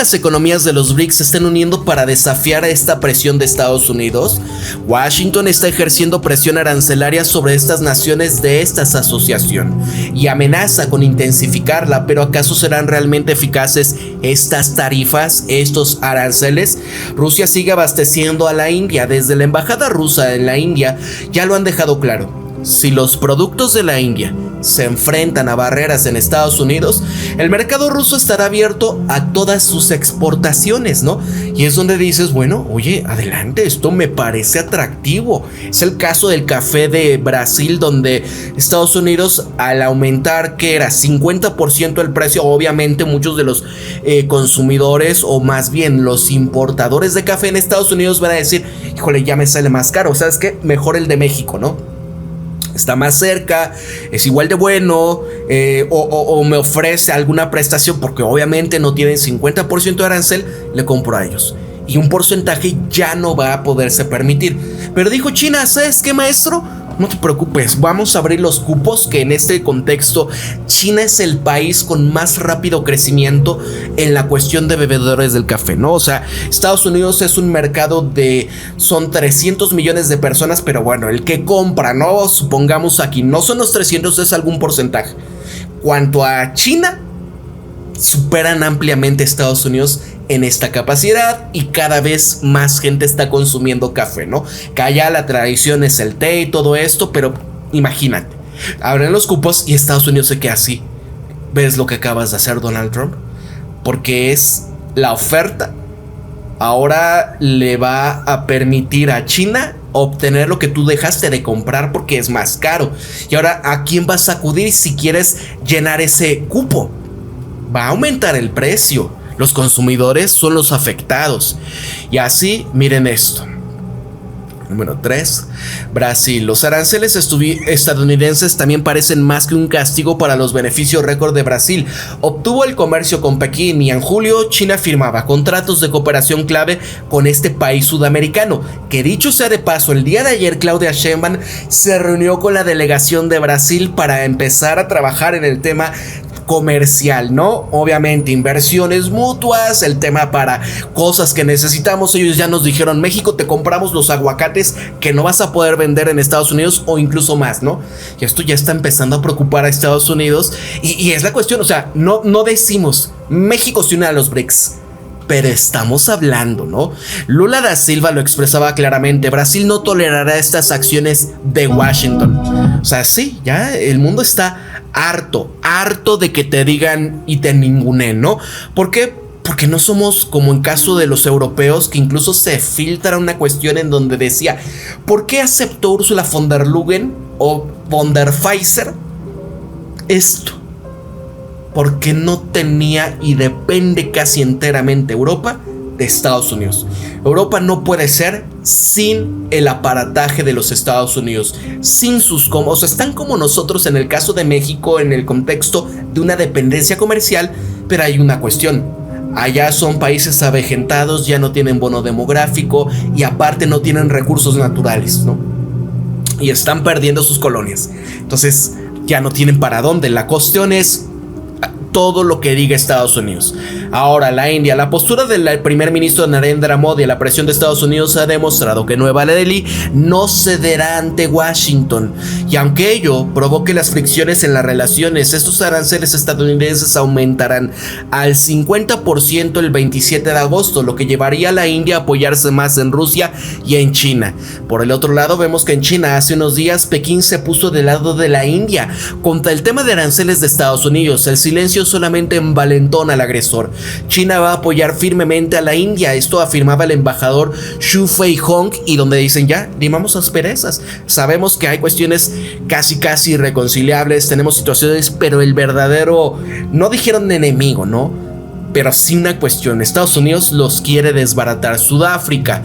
las economías de los BRICS se están uniendo para desafiar a esta presión de Estados Unidos. Washington está ejerciendo presión arancelaria sobre estas naciones de esta asociación y amenaza con intensificarla, pero ¿acaso serán realmente eficaces estas tarifas, estos aranceles? Rusia sigue abasteciendo a la India. Desde la embajada rusa en la India ya lo han dejado claro. Si los productos de la India se enfrentan a barreras en Estados Unidos, el mercado ruso estará abierto a todas sus exportaciones, ¿no? Y es donde dices, bueno, oye, adelante, esto me parece atractivo. Es el caso del café de Brasil, donde Estados Unidos, al aumentar, que era 50% el precio, obviamente muchos de los consumidores, o más bien los importadores de café en Estados Unidos van a decir, híjole, ya me sale más caro, ¿sabes qué? Mejor el de México, ¿no? Está más cerca, es igual de bueno, o me ofrece alguna prestación, porque obviamente no tienen 50% de arancel, le compro a ellos. Y un porcentaje ya no va a poderse permitir. Pero dijo China, ¿sabes qué, maestro? No te preocupes, vamos a abrir los cupos, que en este contexto China es el país con más rápido crecimiento en la cuestión de bebedores del café, ¿no? O sea, Estados Unidos es un mercado son 300 millones de personas, pero bueno, el que compra, ¿no? Supongamos aquí, no son los 300, es algún porcentaje. Cuanto a China, superan ampliamente a Estados Unidos en esta capacidad y cada vez más gente está consumiendo café, ¿no? Que allá la tradición es el té y todo esto, pero imagínate, abren los cupos y Estados Unidos se queda así. ¿Ves lo que acabas de hacer, Donald Trump? Porque es la oferta. Ahora le va a permitir a China obtener lo que tú dejaste de comprar porque es más caro. Y ahora, ¿a quién vas a acudir si quieres llenar ese cupo? Va a aumentar el precio. Los consumidores son los afectados. Y así, miren esto. Número 3. Brasil. Los aranceles estadounidenses también parecen más que un castigo para los beneficios récord de Brasil. Obtuvo el comercio con Pekín y en julio China firmaba contratos de cooperación clave con este país sudamericano. Que dicho sea de paso, el día de ayer Claudia Sheinbaum se reunió con la delegación de Brasil para empezar a trabajar en el tema comercial, ¿no? Obviamente inversiones mutuas, el tema para cosas que necesitamos. Ellos ya nos dijeron, México, te compramos los aguacates que no vas a poder vender en Estados Unidos o incluso más, ¿no? Y esto ya está empezando a preocupar a Estados Unidos y es la cuestión, o sea, no decimos México se une a los BRICS, pero estamos hablando, ¿no? Lula da Silva lo expresaba claramente, Brasil no tolerará estas acciones de Washington. O sea, sí, ya el mundo está harto de que te digan y te ninguneen, ¿no? ¿Por qué? Porque no somos como en caso de los europeos, que incluso se filtra una cuestión en donde decía, ¿por qué aceptó Ursula von der Leyen o von der Pfizer esto? Porque no tenía y depende casi enteramente Europa de Estados Unidos. Europa no puede ser sin el aparataje de los Estados Unidos, sin sus o sea, están como nosotros en el caso de México en el contexto de una dependencia comercial, pero hay una cuestión. Allá son países avejentados, ya no tienen bono demográfico y aparte no tienen recursos naturales, ¿no? Y están perdiendo sus colonias. Entonces ya no tienen para dónde. La cuestión es todo lo que diga Estados Unidos. Ahora, la India. La postura del primer ministro Narendra Modi a la presión de Estados Unidos ha demostrado que Nueva Delhi no cederá ante Washington. Y aunque ello provoque las fricciones en las relaciones, estos aranceles estadounidenses aumentarán al 50% el 27 de agosto, lo que llevaría a la India a apoyarse más en Rusia y en China. Por el otro lado, vemos que en China hace unos días Pekín se puso del lado de la India contra el tema de aranceles de Estados Unidos. El silencio solamente envalentona al agresor. China va a apoyar firmemente a la India, esto afirmaba el embajador Xu Feihong, y donde dicen ya, limamos asperezas. Sabemos que hay cuestiones casi irreconciliables, tenemos situaciones, pero el verdadero, no dijeron enemigo, ¿no? Pero sí una cuestión, Estados Unidos los quiere desbaratar. Sudáfrica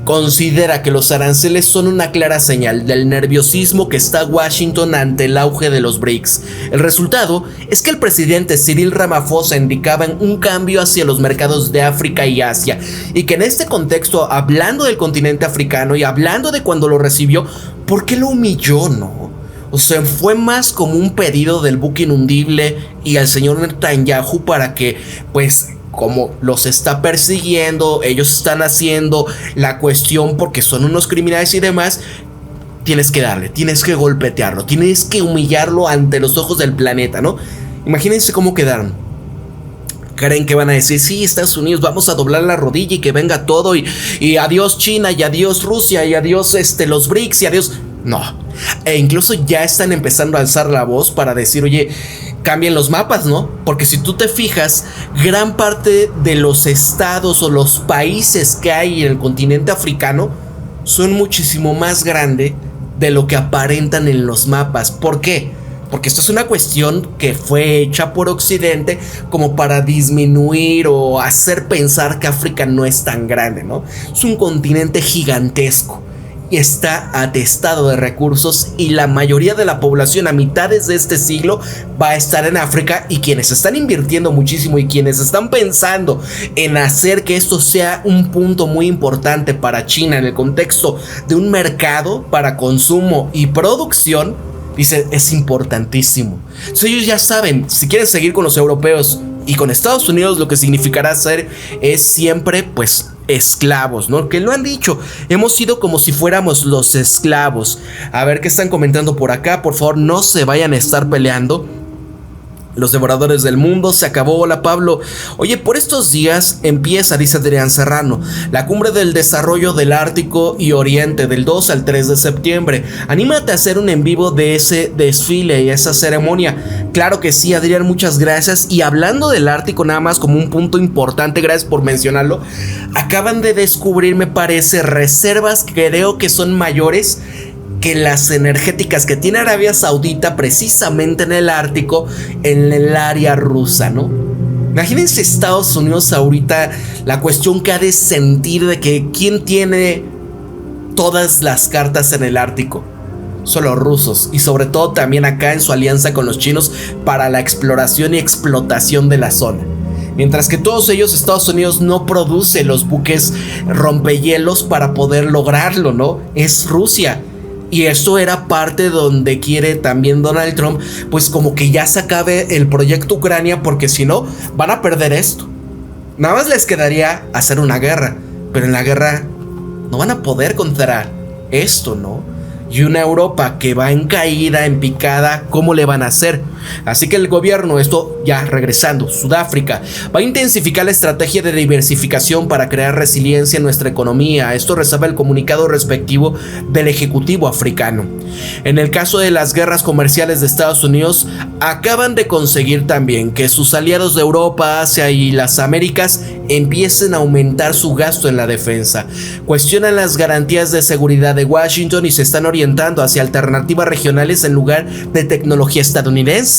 considera que los aranceles son una clara señal del nerviosismo que está Washington ante el auge de los BRICS. El resultado es que el presidente Cyril Ramaphosa indicaba un cambio hacia los mercados de África y Asia, y que en este contexto, hablando del continente africano y hablando de cuando lo recibió, ¿por qué lo humilló, no? O sea, fue más como un pedido del buque inundible y al señor Netanyahu para que, pues, como los está persiguiendo, ellos están haciendo la cuestión porque son unos criminales y demás, tienes que darle, tienes que golpetearlo, tienes que humillarlo ante los ojos del planeta, ¿no? Imagínense cómo quedaron. Creen que van a decir, sí, Estados Unidos, vamos a doblar la rodilla y que venga todo y adiós China y adiós Rusia y adiós los BRICS y adiós... No, e incluso ya están empezando a alzar la voz para decir, oye, cambien los mapas, ¿no? Porque si tú te fijas, gran parte de los estados o los países que hay en el continente africano son muchísimo más grandes de lo que aparentan en los mapas. ¿Por qué? Porque esto es una cuestión que fue hecha por Occidente como para disminuir o hacer pensar que África no es tan grande, ¿no? Es un continente gigantesco y está atestado de recursos, y la mayoría de la población a mitades de este siglo va a estar en África, y quienes están invirtiendo muchísimo y quienes están pensando en hacer que esto sea un punto muy importante para China en el contexto de un mercado para consumo y producción, dice, es importantísimo. Entonces ellos ya saben, si quieren seguir con los europeos y con Estados Unidos, lo que significará ser es siempre, pues, esclavos, ¿no? Que lo han dicho, hemos sido como si fuéramos los esclavos. A ver qué están comentando por acá, por favor, no se vayan a estar peleando. Los devoradores del mundo, se acabó. Hola Pablo. Oye, por estos días empieza, dice Adrián Serrano, la cumbre del desarrollo del Ártico y Oriente del 2 al 3 de septiembre. Anímate a hacer un en vivo de ese desfile y esa ceremonia. Claro que sí, Adrián, muchas gracias. Y hablando del Ártico, nada más como un punto importante, gracias por mencionarlo. Acaban de descubrir, me parece, reservas que creo que son mayores que las energéticas que tiene Arabia Saudita precisamente en el Ártico, en el área rusa, ¿no? Imagínense Estados Unidos ahorita, la cuestión que ha de sentir de que quién tiene todas las cartas en el Ártico. Son los rusos, y sobre todo también acá en su alianza con los chinos para la exploración y explotación de la zona. Mientras que todos ellos, Estados Unidos no produce los buques rompehielos para poder lograrlo, ¿no? Es Rusia. Y esto era parte donde quiere también Donald Trump, pues como que ya se acabe el proyecto Ucrania, porque si no, van a perder esto. Nada más les quedaría hacer una guerra, pero en la guerra no van a poder contra esto, ¿no? Y una Europa que va en caída, en picada, ¿cómo le van a hacer? Así que el gobierno, esto ya regresando, Sudáfrica, va a intensificar la estrategia de diversificación para crear resiliencia en nuestra economía. Esto resalta el comunicado respectivo del Ejecutivo africano. En el caso de las guerras comerciales de Estados Unidos, acaban de conseguir también que sus aliados de Europa, Asia y las Américas empiecen a aumentar su gasto en la defensa. Cuestionan las garantías de seguridad de Washington y se están orientando hacia alternativas regionales en lugar de tecnología estadounidense.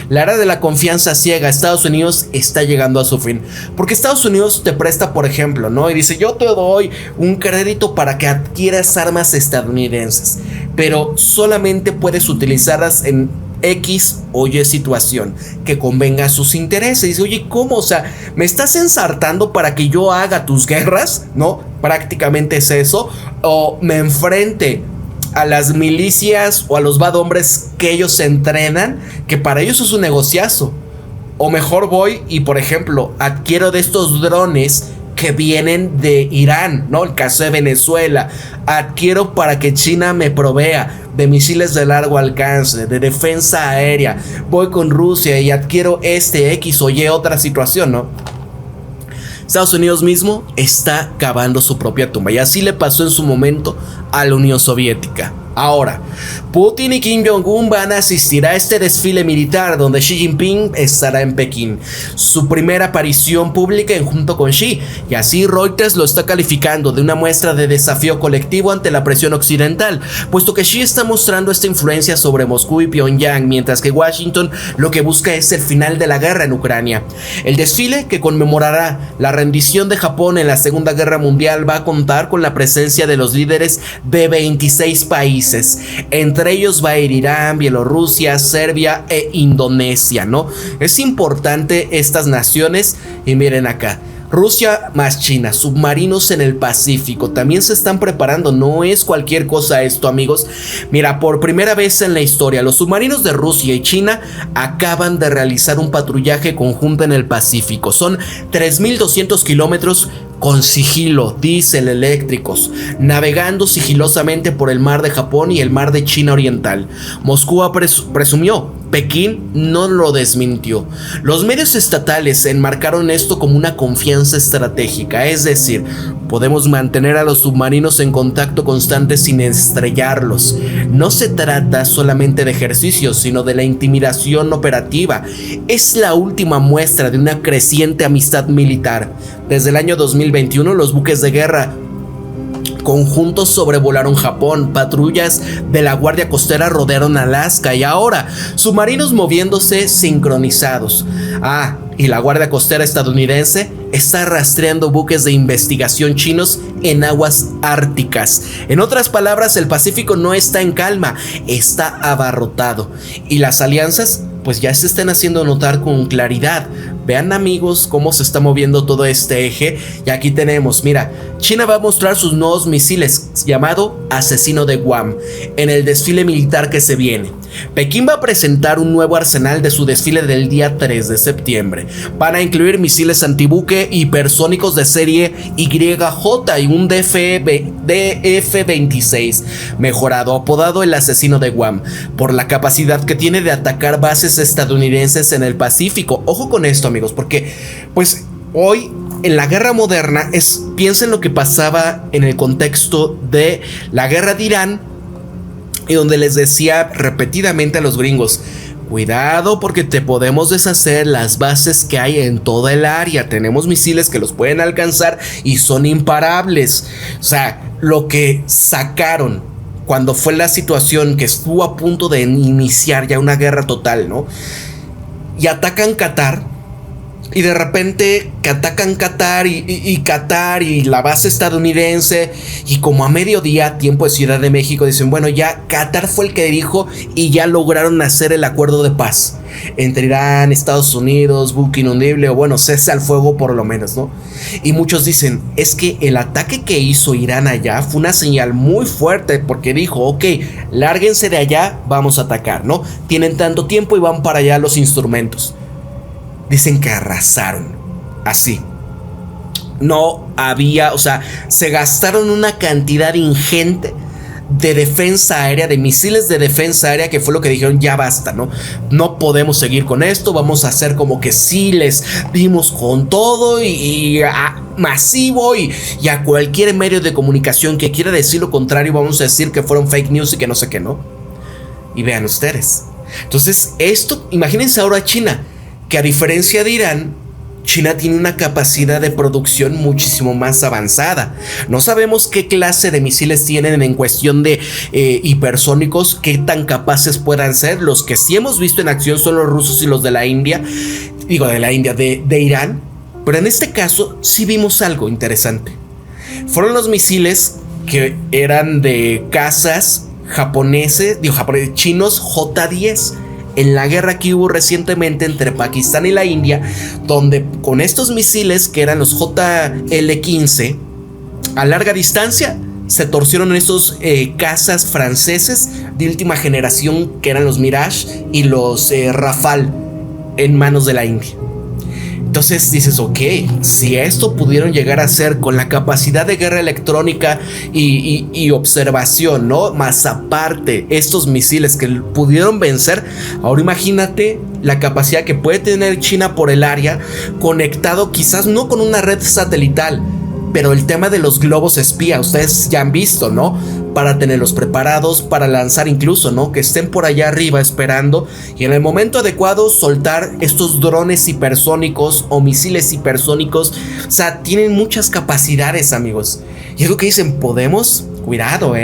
La era de la confianza ciega a Estados Unidos está llegando a su fin, porque Estados Unidos te presta, por ejemplo, ¿no? Y dice, yo te doy un crédito para que adquieras armas estadounidenses, pero solamente puedes utilizarlas en X o Y situación que convenga a sus intereses. Y dice, oye, ¿cómo? O sea, ¿me estás ensartando para que yo haga tus guerras? ¿No? Prácticamente es eso. O me enfrente a las milicias o a los bad hombres que ellos entrenan, que para ellos es un negociazo. O mejor voy y, por ejemplo, adquiero de estos drones que vienen de Irán, ¿no? El caso de Venezuela. Adquiero para que China me provea de misiles de largo alcance, de defensa aérea. Voy con Rusia y adquiero X o Y otra situación, ¿no? Estados Unidos mismo está cavando su propia tumba, y así le pasó en su momento a la Unión Soviética. Ahora, Putin y Kim Jong-un van a asistir a este desfile militar donde Xi Jinping estará en Pekín. Su primera aparición pública junto con Xi, y así Reuters lo está calificando de una muestra de desafío colectivo ante la presión occidental, puesto que Xi está mostrando esta influencia sobre Moscú y Pyongyang, mientras que Washington lo que busca es el final de la guerra en Ucrania. El desfile, que conmemorará la rendición de Japón en la Segunda Guerra Mundial, va a contar con la presencia de los líderes de 26 países. Entre ellos va a ir Irán, Bielorrusia, Serbia e Indonesia, ¿no? Es importante estas naciones. Y miren acá, Rusia más China, submarinos en el Pacífico, también se están preparando, no es cualquier cosa esto, amigos. Mira, por primera vez en la historia, los submarinos de Rusia y China acaban de realizar un patrullaje conjunto en el Pacífico. Son 3.200 kilómetros con sigilo, diésel eléctricos, navegando sigilosamente por el mar de Japón y el mar de China Oriental. Moscú presumió, Pekín no lo desmintió. Los medios estatales enmarcaron esto como una confianza estratégica, es decir, podemos mantener a los submarinos en contacto constante sin estrellarlos. No se trata solamente de ejercicios, sino de la intimidación operativa. Es la última muestra de una creciente amistad militar. Desde el año 2021, los buques de guerra conjuntos sobrevolaron Japón, patrullas de la Guardia Costera rodearon Alaska y ahora submarinos moviéndose sincronizados. Y la Guardia Costera estadounidense está rastreando buques de investigación chinos en aguas árticas. En otras palabras, el Pacífico no está en calma, está abarrotado. Y las alianzas pues ya se están haciendo notar con claridad. Vean, amigos, cómo se está moviendo todo este eje. Y aquí tenemos, mira, China va a mostrar sus nuevos misiles llamado Asesino de Guam en el desfile militar que se viene. Pekín va a presentar un nuevo arsenal de su desfile del día 3 de septiembre. Van a incluir misiles antibuque hipersónicos de serie YJ y un DF-26 mejorado, apodado el Asesino de Guam, por la capacidad que tiene de atacar bases estadounidenses en el Pacífico. Ojo con esto, amigos, porque pues hoy en la guerra moderna piensen lo que pasaba en el contexto de la guerra de Irán, y donde les decía repetidamente a los gringos: cuidado porque te podemos deshacer las bases que hay en toda el área. Tenemos misiles que los pueden alcanzar y son imparables. O sea, lo que sacaron cuando fue la situación que estuvo a punto de iniciar ya una guerra total, ¿no? Y atacan Qatar. Y de repente atacan Qatar y Qatar y la base estadounidense. Y como a mediodía, tiempo de Ciudad de México, dicen: bueno, ya Qatar fue el que dijo y ya lograron hacer el acuerdo de paz entre Irán, Estados Unidos, buque inundible, o bueno, cese al fuego por lo menos, ¿no? Y muchos dicen: es que el ataque que hizo Irán allá fue una señal muy fuerte, porque dijo: ok, lárguense de allá, vamos a atacar, ¿no? Tienen tanto tiempo y van para allá los instrumentos. Dicen que arrasaron, así. No había, o sea, se gastaron una cantidad ingente de defensa aérea, de misiles de defensa aérea, que fue lo que dijeron: ya basta, ¿no? No podemos seguir con esto, vamos a hacer como que sí les dimos con todo y masivo y a cualquier medio de comunicación que quiera decir lo contrario, vamos a decir que fueron fake news y que no sé qué, ¿no? Y vean ustedes. Entonces, esto, imagínense ahora China, que a diferencia de Irán, China tiene una capacidad de producción muchísimo más avanzada. No sabemos qué clase de misiles tienen en cuestión de hipersónicos, qué tan capaces puedan ser. Los que sí hemos visto en acción son los rusos y los de la India. Digo, de Irán. Pero en este caso sí vimos algo interesante. Fueron los misiles que eran de cazas chinos J-10. En la guerra que hubo recientemente entre Pakistán y la India, donde con estos misiles que eran los JL-15 a larga distancia se torcieron estos cazas franceses de última generación, que eran los Mirage y los Rafale, en manos de la India. Entonces dices: ok, si esto pudieron llegar a ser con la capacidad de guerra electrónica y observación, ¿no? Más aparte, estos misiles que pudieron vencer, ahora imagínate la capacidad que puede tener China por el área, conectado quizás no con una red satelital, pero el tema de los globos espía, ustedes ya han visto, ¿no? Para tenerlos preparados, para lanzar incluso, ¿no? Que estén por allá arriba esperando y en el momento adecuado soltar estos drones hipersónicos o misiles hipersónicos. O sea, tienen muchas capacidades, amigos. Y es lo que dicen: podemos, cuidado,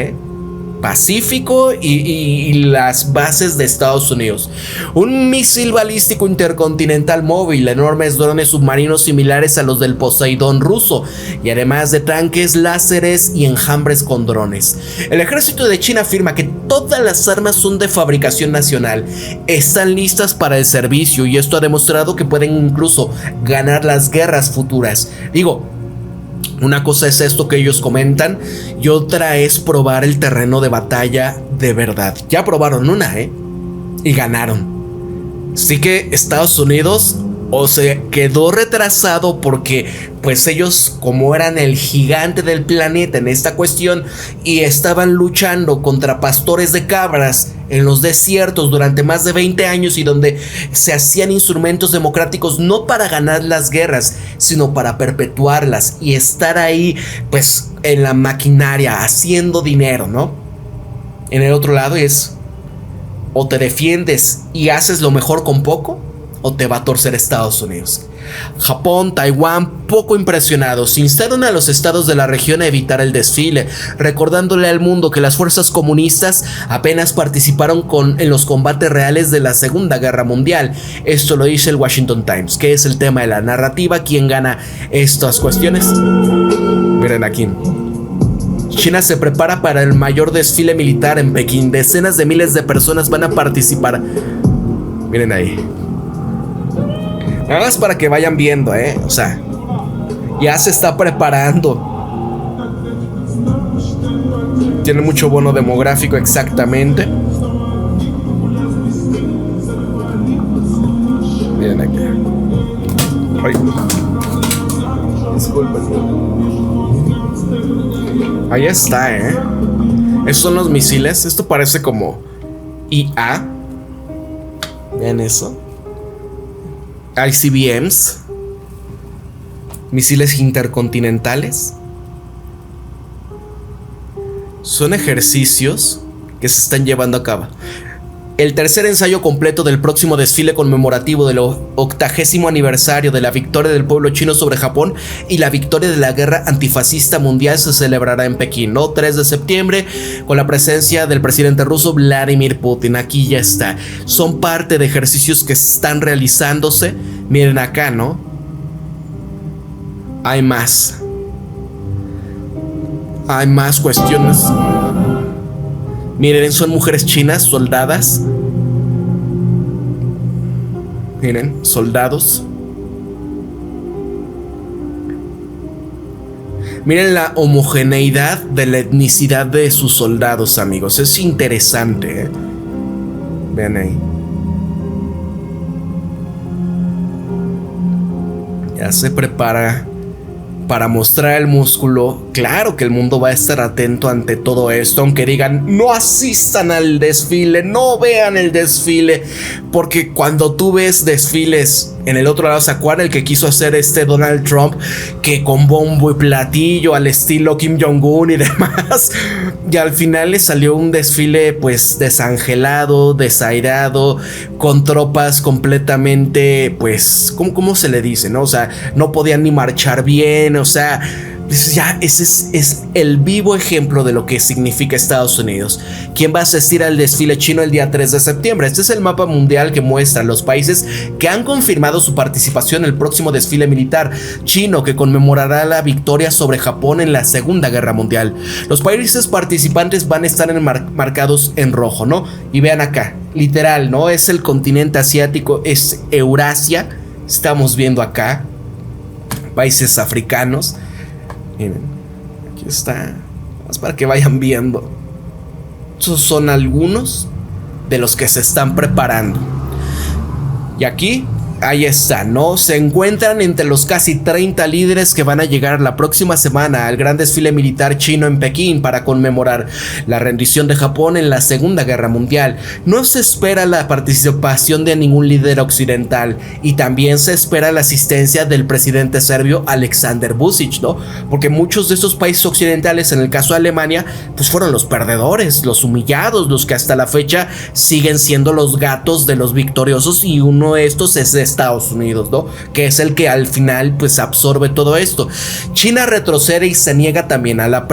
Pacífico y las bases de Estados Unidos. Un misil balístico intercontinental móvil, enormes drones submarinos similares a los del Poseidón ruso y además de tanques, láseres y enjambres con drones. El ejército de China afirma que todas las armas son de fabricación nacional, están listas para el servicio y esto ha demostrado que pueden incluso ganar las guerras futuras. Digo, una cosa es esto que ellos comentan y otra es probar el terreno de batalla de verdad. Ya probaron una, y ganaron. Así que Estados Unidos o se quedó retrasado porque pues ellos, como eran el gigante del planeta en esta cuestión y estaban luchando contra pastores de cabras en los desiertos durante más de 20 años y donde se hacían instrumentos democráticos no para ganar las guerras, sino para perpetuarlas y estar ahí pues en la maquinaria haciendo dinero, ¿no? En el otro lado es o te defiendes y haces lo mejor con poco, o te va a torcer Estados Unidos. Japón, Taiwán, poco impresionados, instaron a los estados de la región a evitar el desfile, recordándole al mundo que las fuerzas comunistas apenas participaron en los combates reales de la Segunda Guerra Mundial. Esto lo dice el Washington Times, que es el tema de la narrativa, quién gana estas cuestiones. Miren aquí. China se prepara para el mayor desfile militar en Pekín. Decenas de miles de personas van a participar. Miren ahí. Nada más para que vayan viendo, o sea, ya se está preparando. Tiene mucho bono demográfico, exactamente. Miren aquí. Ay. Disculpen. Ahí está, Estos son los misiles. Esto parece como IA. Vean eso. ICBMs, misiles intercontinentales. Son ejercicios que se están llevando a cabo. El tercer ensayo completo del próximo desfile conmemorativo del 80º aniversario de la victoria del pueblo chino sobre Japón y la victoria de la guerra antifascista mundial se celebrará en Pekín, ¿no? 3 de septiembre, con la presencia del presidente ruso Vladimir Putin. Aquí ya está. Son parte de ejercicios que están realizándose. Miren acá, ¿no? Hay más. Hay más cuestiones. Miren, son mujeres chinas, soldadas. Miren, soldados. Miren la homogeneidad de la etnicidad de sus soldados, amigos. Es interesante, Vean ahí. Ya se prepara para mostrar el músculo. Claro que el mundo va a estar atento ante todo esto, aunque digan no asistan al desfile, no vean el desfile, porque cuando tú ves desfiles en el otro lado, ¿se acuerdan el que quiso hacer Donald Trump? Que con bombo y platillo al estilo Kim Jong-un y demás, y al final le salió un desfile pues desangelado, desairado, con tropas completamente pues, ¿cómo se le dice, no? O sea, no podían ni marchar bien, o sea, ya ese es el vivo ejemplo de lo que significa Estados Unidos. ¿Quién va a asistir al desfile chino el día 3 de septiembre? Este es el mapa mundial que muestra los países que han confirmado su participación en el próximo desfile militar chino que conmemorará la victoria sobre Japón en la Segunda Guerra Mundial. Los países participantes van a estar marcados en rojo, ¿no? Y vean acá, literal, ¿no? Es el continente asiático, es Eurasia. Estamos viendo acá países africanos. Miren, aquí está. Más para que vayan viendo. Estos son algunos de los que se están preparando. Y aquí, ahí está, ¿no? Se encuentran entre los casi 30 líderes que van a llegar la próxima semana al gran desfile militar chino en Pekín para conmemorar la rendición de Japón en la Segunda Guerra Mundial. No se espera la participación de ningún líder occidental y también se espera la asistencia del presidente serbio Aleksandar Vučić, ¿no? Porque muchos de estos países occidentales, en el caso de Alemania, pues fueron los perdedores, los humillados, los que hasta la fecha siguen siendo los gatos de los victoriosos, y uno de estos es Estados Unidos, ¿no? Que es el que al final pues absorbe todo esto. China retrocede y se niega también a la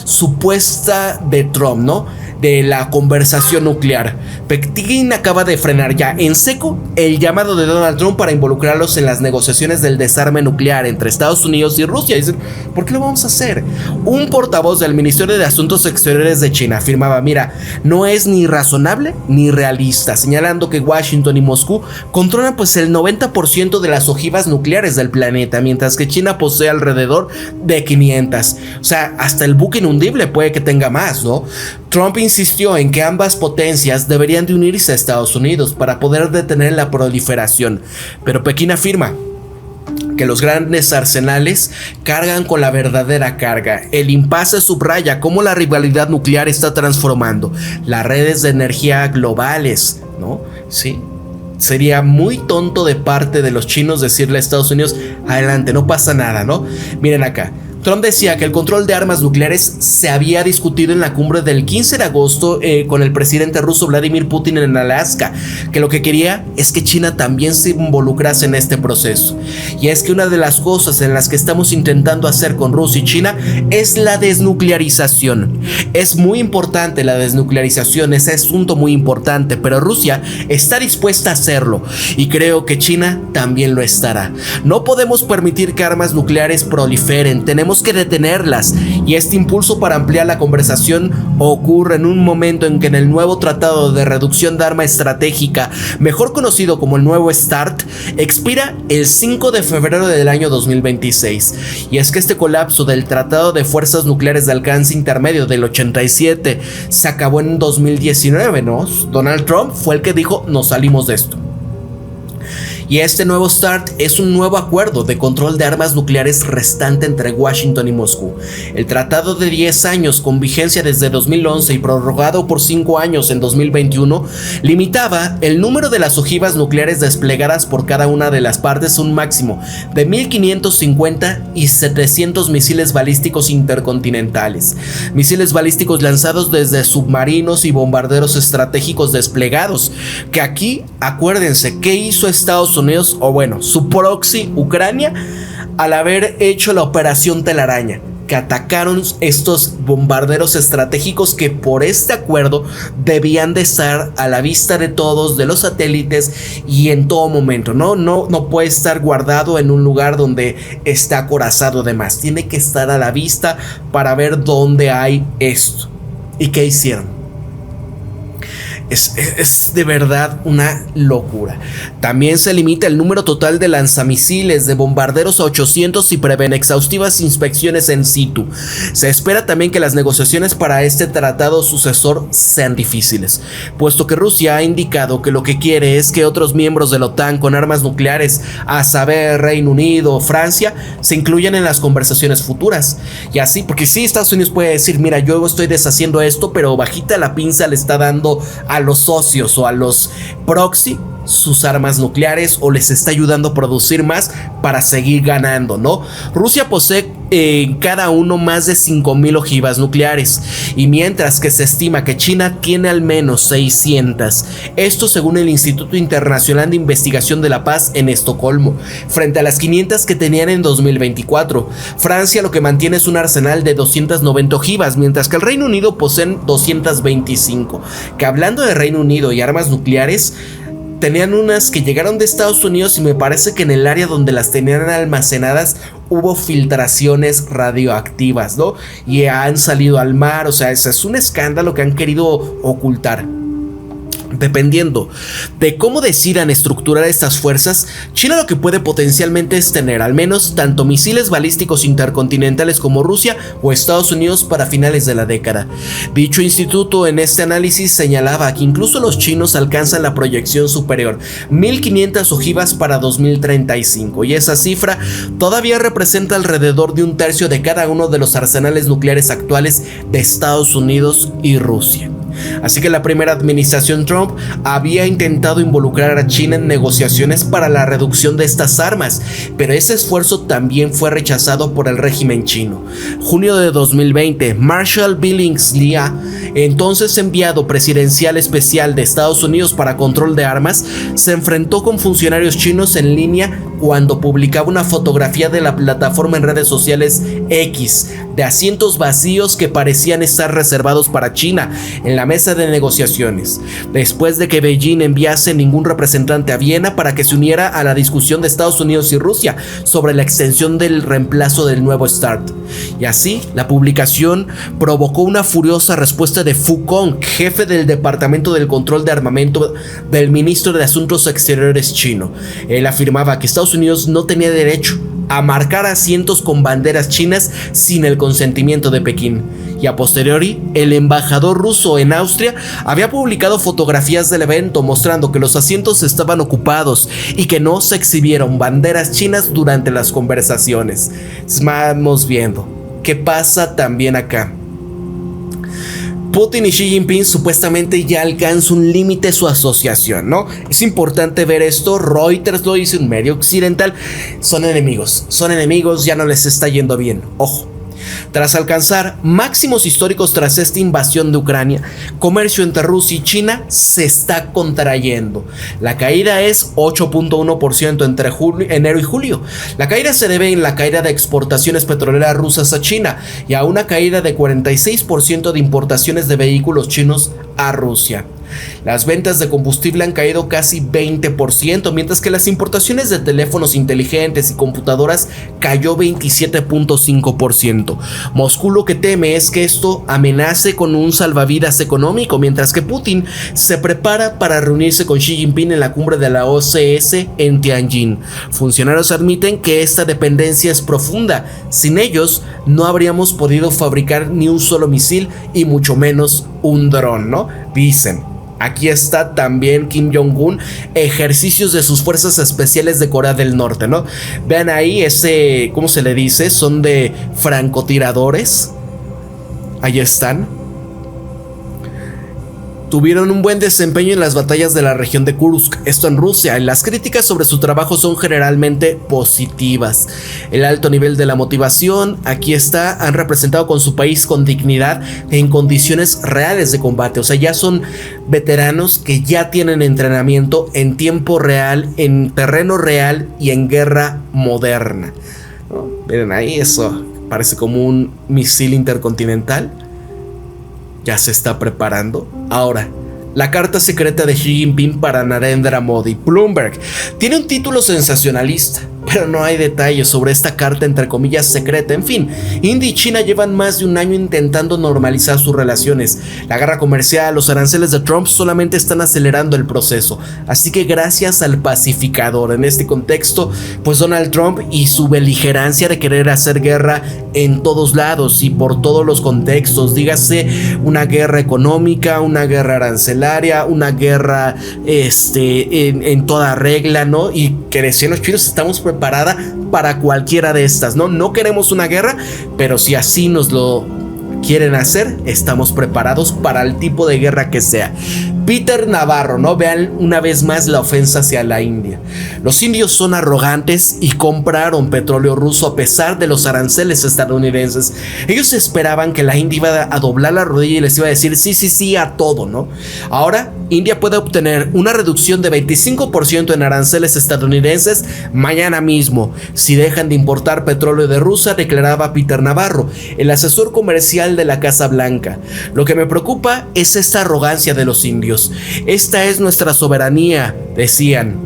supuesta de Trump, ¿no? De la conversación nuclear. Pekín acaba de frenar ya en seco el llamado de Donald Trump para involucrarlos en las negociaciones del desarme nuclear entre Estados Unidos y Rusia. Dicen, ¿por qué lo vamos a hacer? Un portavoz del Ministerio de Asuntos Exteriores de China afirmaba, mira, no es ni razonable ni realista, señalando que Washington y Moscú controlan pues el 90% de las ojivas nucleares del planeta, mientras que China posee alrededor de 500. O sea, hasta el buque inundible puede que tenga más, ¿no? Trump insistió en que ambas potencias deberían de unirse a Estados Unidos para poder detener la proliferación, pero Pekín afirma que los grandes arsenales cargan con la verdadera carga. El impasse subraya cómo la rivalidad nuclear está transformando las redes de energía globales, ¿no? Sí. Sería muy tonto de parte de los chinos decirle a Estados Unidos, adelante, no pasa nada, ¿no? Miren acá. Trump decía que el control de armas nucleares se había discutido en la cumbre del 15 de agosto con el presidente ruso Vladimir Putin en Alaska, que lo que quería es que China también se involucrase en este proceso. Y es que una de las cosas en las que estamos intentando hacer con Rusia y China es la desnuclearización. Es muy importante la desnuclearización, ese asunto muy importante, pero Rusia está dispuesta a hacerlo y creo que China también lo estará. No podemos permitir que armas nucleares proliferen, tenemos que detenerlas, y este impulso para ampliar la conversación ocurre en un momento en que en el nuevo Tratado de Reducción de Arma Estratégica, mejor conocido como el nuevo START, expira el 5 de febrero del año 2026. Y es que este colapso del Tratado de Fuerzas Nucleares de Alcance Intermedio del 87 se acabó en 2019, ¿no? Donald Trump fue el que dijo, nos salimos de esto. Y este nuevo START es un nuevo acuerdo de control de armas nucleares restante entre Washington y Moscú. El tratado de 10 años con vigencia desde 2011 y prorrogado por 5 años en 2021 limitaba el número de las ojivas nucleares desplegadas por cada una de las partes a un máximo de 1550 y 700 misiles balísticos intercontinentales. Misiles balísticos lanzados desde submarinos y bombarderos estratégicos desplegados. Que aquí, acuérdense, ¿qué hizo Estados Unidos, o bueno, su proxy Ucrania, al haber hecho la operación Telaraña? Que atacaron estos bombarderos estratégicos que por este acuerdo debían de estar a la vista de todos, de los satélites, y en todo momento, no puede estar guardado en un lugar donde está acorazado de más, tiene que estar a la vista para ver dónde hay esto. ¿Y qué hicieron? Es de verdad una locura. También se limita el número total de lanzamisiles de bombarderos a 800 y prevén exhaustivas inspecciones en situ. Se espera también que las negociaciones para este tratado sucesor sean difíciles, puesto que Rusia ha indicado que lo que quiere es que otros miembros de la OTAN con armas nucleares, a saber Reino Unido o Francia, se incluyan en las conversaciones futuras. Y así, porque sí, Estados Unidos puede decir, mira, yo estoy deshaciendo esto, pero bajita la pinza le está dando a los socios o a los proxy sus armas nucleares, o les está ayudando a producir más para seguir ganando, ¿no? Rusia posee en cada uno más de 5,000 ojivas nucleares, y mientras que se estima que China tiene al menos 600. Esto según el Instituto Internacional de Investigación de la Paz en Estocolmo, frente a las 500 que tenían en 2024. Francia lo que mantiene es un arsenal de 290 ojivas, mientras que el Reino Unido posee 225. Que hablando de Reino Unido y armas nucleares, tenían unas que llegaron de Estados Unidos, y me parece que en el área donde las tenían almacenadas hubo filtraciones radioactivas, ¿no? Y han salido al mar, o sea, ese es un escándalo que han querido ocultar. Dependiendo de cómo decidan estructurar estas fuerzas, China lo que puede potencialmente es tener al menos tanto misiles balísticos intercontinentales como Rusia o Estados Unidos para finales de la década. Dicho instituto en este análisis señalaba que incluso los chinos alcanzan la proyección superior, 1500 ojivas para 2035, y esa cifra todavía representa alrededor de un tercio de cada uno de los arsenales nucleares actuales de Estados Unidos y Rusia. Así que la primera administración Trump había intentado involucrar a China en negociaciones para la reducción de estas armas, pero ese esfuerzo también fue rechazado por el régimen chino. Junio de 2020, Marshall Billingsley, entonces enviado presidencial especial de Estados Unidos para control de armas, se enfrentó con funcionarios chinos en línea cuando publicaba una fotografía de la plataforma en redes sociales X de asientos vacíos que parecían estar reservados para China en la mesa de negociaciones, después de que Beijing enviase ningún representante a Viena para que se uniera a la discusión de Estados Unidos y Rusia sobre la extensión del reemplazo del nuevo START. Y así, la publicación provocó una furiosa respuesta de Fu Kong, jefe del Departamento del Control de Armamento del Ministro de Asuntos Exteriores chino. Él afirmaba que Estados Unidos no tenía derecho a marcar asientos con banderas chinas sin el consentimiento de Pekín. Y a posteriori, el embajador ruso en Austria había publicado fotografías del evento mostrando que los asientos estaban ocupados y que no se exhibieron banderas chinas durante las conversaciones. Vamos viendo qué pasa también acá. Putin y Xi Jinping supuestamente ya alcanzan un límite su asociación, ¿no? Es importante ver esto. Reuters lo dice, un medio occidental. Son enemigos, ya no les está yendo bien. Ojo. Tras alcanzar máximos históricos tras esta invasión de Ucrania, comercio entre Rusia y China se está contrayendo. La caída es 8.1% entre enero y julio. La caída se debe en la caída de exportaciones petroleras rusas a China y a una caída de 46% de importaciones de vehículos chinos a Rusia. Las ventas de combustible han caído casi 20%, mientras que las importaciones de teléfonos inteligentes y computadoras cayó 27.5%. Moscú lo que teme es que esto amenace con un salvavidas económico, mientras que Putin se prepara para reunirse con Xi Jinping en la cumbre de la OCS en Tianjin. Funcionarios admiten que esta dependencia es profunda. Sin ellos no habríamos podido fabricar ni un solo misil y mucho menos un dron, ¿no? Dicen. Aquí está también Kim Jong-un, ejercicios de sus fuerzas especiales de Corea del Norte, ¿no? Vean ahí ese, ¿cómo se le dice? Son de francotiradores. Ahí están. Tuvieron un buen desempeño en las batallas de la región de Kursk, esto en Rusia. Las críticas sobre su trabajo son generalmente positivas. El alto nivel de la motivación, aquí está, han representado con su país con dignidad en condiciones reales de combate. O sea, ya son veteranos que ya tienen entrenamiento en tiempo real, en terreno real y en guerra moderna, ¿no? Miren ahí, eso parece como un misil intercontinental. Ya se está preparando. Ahora, la carta secreta de Xi Jinping para Narendra Modi. Bloomberg tiene un título sensacionalista, pero no hay detalles sobre esta carta entre comillas secreta. En fin, India y China llevan más de un año intentando normalizar sus relaciones. La guerra comercial, los aranceles de Trump solamente están acelerando el proceso. Así que gracias al pacificador. En este contexto, pues Donald Trump y su beligerancia de querer hacer guerra en todos lados y por todos los contextos, dígase una guerra económica, una guerra arancelaria, una guerra en toda regla, ¿no? Y que decían los chinos, estamos preparada para cualquiera de estas, ¿no? No queremos una guerra, pero si así nos lo quieren hacer, estamos preparados para el tipo de guerra que sea. Peter Navarro, ¿no? Vean una vez más la ofensa hacia la India. Los indios son arrogantes y compraron petróleo ruso a pesar de los aranceles estadounidenses. Ellos esperaban que la India iba a doblar la rodilla y les iba a decir sí a todo, ¿no? Ahora, India puede obtener una reducción de 25% en aranceles estadounidenses mañana mismo si dejan de importar petróleo de Rusia, declaraba Peter Navarro, el asesor comercial de la Casa Blanca. Lo que me preocupa es esta arrogancia de los indios. Esta es nuestra soberanía, decían.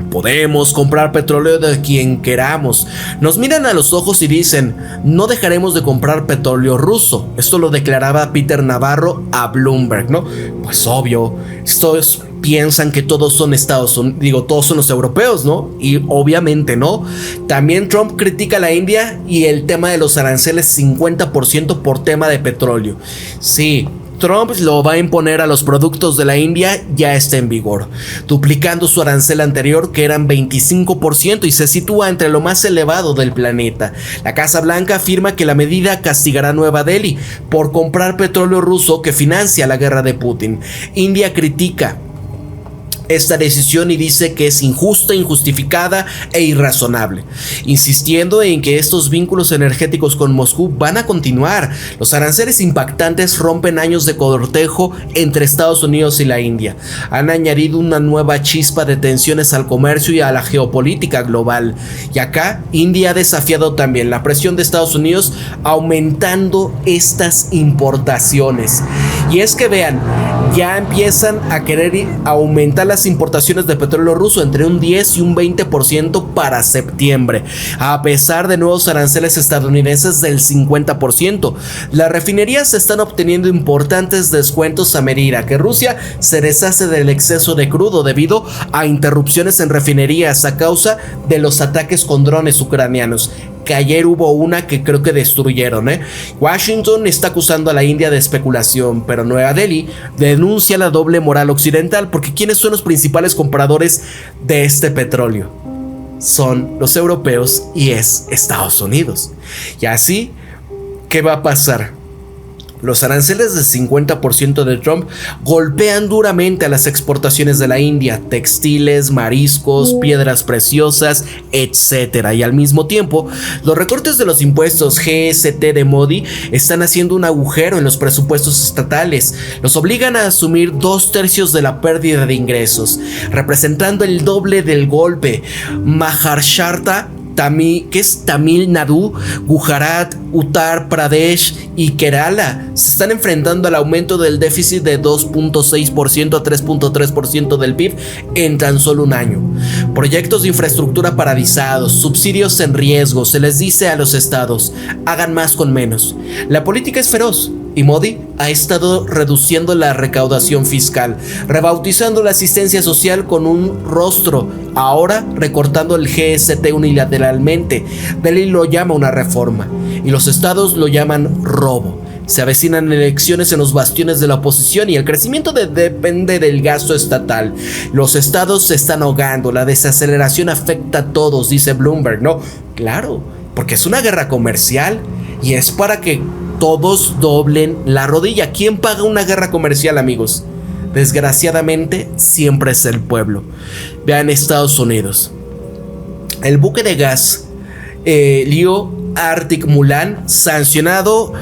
Podemos comprar petróleo de quien queramos. Nos miran a los ojos y dicen, no dejaremos de comprar petróleo ruso. Esto lo declaraba Peter Navarro a Bloomberg, ¿no? Pues obvio, estos piensan que todos son Estados Unidos, todos son los europeos, ¿no? Y obviamente no. También Trump critica a la India y el tema de los aranceles 50% por tema de petróleo. Sí, Trump lo va a imponer a los productos de la India, ya está en vigor, duplicando su arancel anterior que eran 25% y se sitúa entre lo más elevado del planeta. La Casa Blanca afirma que la medida castigará a Nueva Delhi por comprar petróleo ruso que financia la guerra de Putin. India critica esta decisión y dice que es injusta, injustificada e irrazonable, insistiendo en que estos vínculos energéticos con Moscú van a continuar. Los aranceles impactantes rompen años de cortejo entre Estados Unidos y la India. Han añadido una nueva chispa de tensiones al comercio y a la geopolítica global. Y acá, India ha desafiado también la presión de Estados Unidos, aumentando estas importaciones. Y es que vean, ya empiezan a querer aumentar las importaciones de petróleo ruso entre un 10 y un 20% para septiembre, a pesar de nuevos aranceles estadounidenses del 50%. Las refinerías están obteniendo importantes descuentos a medida que Rusia se deshace del exceso de crudo debido a interrupciones en refinerías a causa de los ataques con drones ucranianos, que ayer hubo una que creo que destruyeron. Washington está acusando a la India de especulación, pero Nueva Delhi denuncia la doble moral occidental, porque ¿quiénes son los principales compradores de este petróleo? Son los europeos y es Estados Unidos. Y así, ¿qué va a pasar? Los aranceles del 50% de Trump golpean duramente a las exportaciones de la India, textiles, mariscos, piedras preciosas, etc. Y al mismo tiempo, los recortes de los impuestos GST de Modi están haciendo un agujero en los presupuestos estatales. Los obligan a asumir 2/3 de la pérdida de ingresos, representando el doble del golpe. Maharashtra, que es Tamil Nadu, Gujarat, Uttar Pradesh y Kerala se están enfrentando al aumento del déficit de 2.6% a 3.3% del PIB en tan solo un año. Proyectos de infraestructura paralizados, subsidios en riesgo. Se les dice a los estados: hagan más con menos. La política es feroz y Modi ha estado reduciendo la recaudación fiscal, rebautizando la asistencia social con un rostro, ahora recortando el GST unilateralmente. Delhi lo llama una reforma y los estados lo llaman robo. Se avecinan elecciones en los bastiones de la oposición y el crecimiento depende del gasto estatal. Los estados se están ahogando, la desaceleración afecta a todos, dice Bloomberg. No, claro, porque es una guerra comercial y es para que todos doblen la rodilla. ¿Quién paga una guerra comercial, amigos? Desgraciadamente, siempre es el pueblo. Vean Estados Unidos. El buque de gas Leo Arctic Mulan, sancionado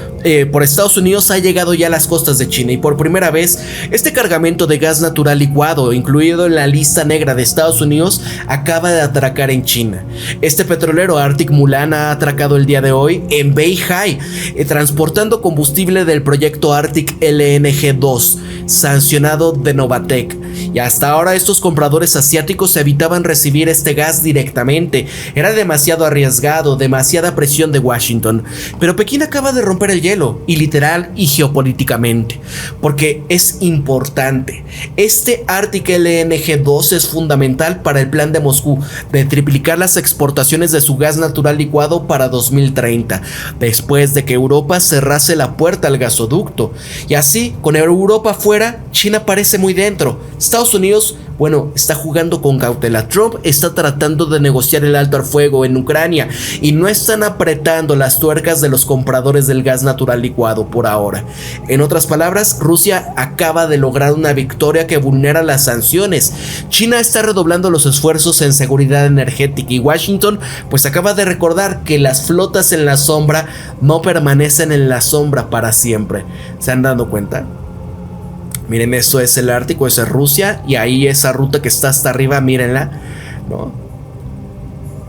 por Estados Unidos, ha llegado ya a las costas de China y por primera vez este cargamento de gas natural licuado, incluido en la lista negra de Estados Unidos, acaba de atracar en China. Este petrolero Arctic Mulan ha atracado el día de hoy en Beihai, transportando combustible del proyecto Arctic LNG-2, sancionado de Novatek. Y hasta ahora estos compradores asiáticos evitaban recibir este gas directamente. Era demasiado arriesgado, demasiada presión de Washington. Pero Pekín acaba de romper el hielo, y literal y geopolíticamente, porque es importante. Este Arctic LNG-2 es fundamental para el plan de Moscú de triplicar las exportaciones de su gas natural licuado para 2030, después de que Europa cerrase la puerta al gasoducto. Y así, con Europa fuera, China parece muy dentro. Estados Unidos, bueno, está jugando con cautela. Trump está tratando de negociar el alto al fuego en Ucrania y no están apretando las tuercas de los compradores del gas natural licuado por ahora. En otras palabras, Rusia acaba de lograr una victoria que vulnera las sanciones. China está redoblando los esfuerzos en seguridad energética y Washington pues acaba de recordar que las flotas en la sombra no permanecen en la sombra para siempre. ¿Se han dado cuenta? Miren, esto es el Ártico, eso es Rusia, y ahí esa ruta que está hasta arriba, mírenla, ¿no?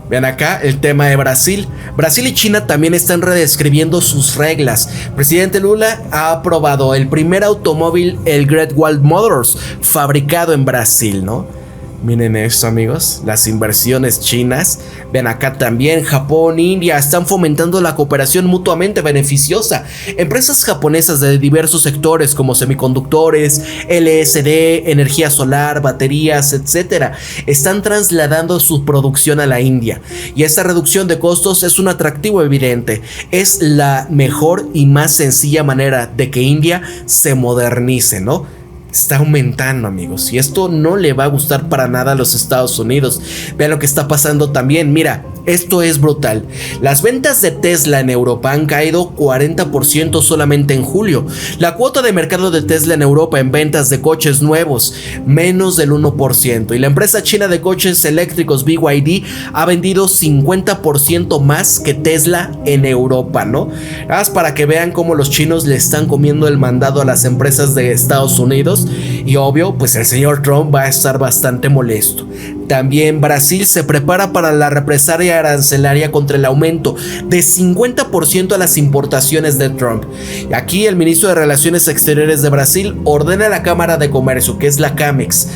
Vean acá el tema de Brasil. Brasil y China también están redescribiendo sus reglas. Presidente Lula ha aprobado el primer automóvil, el Great Wall Motors, fabricado en Brasil, ¿no? Miren esto, amigos, las inversiones chinas. Ven acá también, Japón, India están fomentando la cooperación mutuamente beneficiosa. Empresas japonesas de diversos sectores como semiconductores, LSD, energía solar, baterías, etcétera, están trasladando su producción a la India. Y esta reducción de costos es un atractivo evidente. Es la mejor y más sencilla manera de que India se modernice, ¿no? Está aumentando, amigos, y esto no le va a gustar para nada a los Estados Unidos. Vean lo que está pasando también. Mira, esto es brutal. Las ventas de Tesla en Europa han caído 40% solamente en julio. La cuota de mercado de Tesla en Europa en ventas de coches nuevos, menos del 1%. Y la empresa china de coches eléctricos BYD ha vendido 50% más que Tesla en Europa, ¿no? Nada más para que vean cómo los chinos le están comiendo el mandado a las empresas de Estados Unidos. Y obvio, pues el señor Trump va a estar bastante molesto. También Brasil se prepara para la represalia arancelaria contra el aumento de 50% a las importaciones de Trump. Aquí el ministro de Relaciones Exteriores de Brasil ordena a la Cámara de Comercio, que es la CAMEX,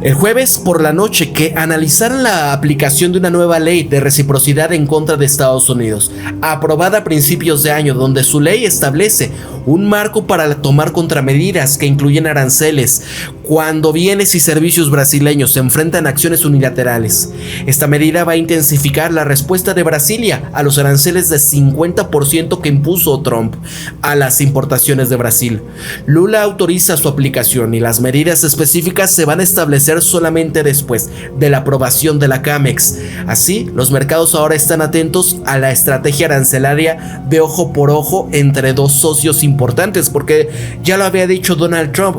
el jueves por la noche, que analizaran la aplicación de una nueva ley de reciprocidad en contra de Estados Unidos, aprobada a principios de año, donde su ley establece un marco para tomar contramedidas que incluyen aranceles cuando bienes y servicios brasileños se enfrentan a acciones unilaterales. Esta medida va a intensificar la respuesta de Brasilia a los aranceles de 50% que impuso Trump a las importaciones de Brasil. Lula autoriza su aplicación y las medidas específicas se van a establecer solamente después de la aprobación de la CAMEX. Así, los mercados ahora están atentos a la estrategia arancelaria de ojo por ojo entre dos socios importantes, porque ya lo había dicho Donald Trump: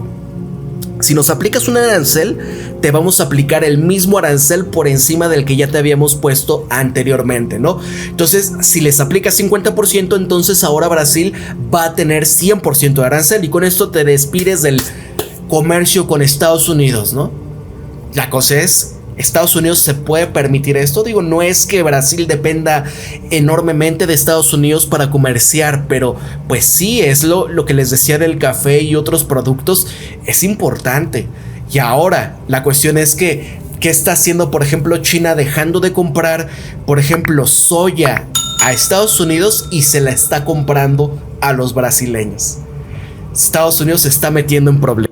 si nos aplicas un arancel, te vamos a aplicar el mismo arancel por encima del que ya te habíamos puesto anteriormente, ¿no? Entonces, si les aplicas 50%, entonces ahora Brasil va a tener 100% de arancel, y con esto te despides del comercio con Estados Unidos, ¿no? La cosa es, ¿Estados Unidos se puede permitir esto? Digo, no es que Brasil dependa enormemente de Estados Unidos para comerciar, pero pues sí, es lo que les decía del café y otros productos, es importante. Y ahora, la cuestión es que, ¿qué está haciendo, por ejemplo, China? Dejando de comprar, por ejemplo, soya a Estados Unidos y se la está comprando a los brasileños. Estados Unidos se está metiendo en problemas.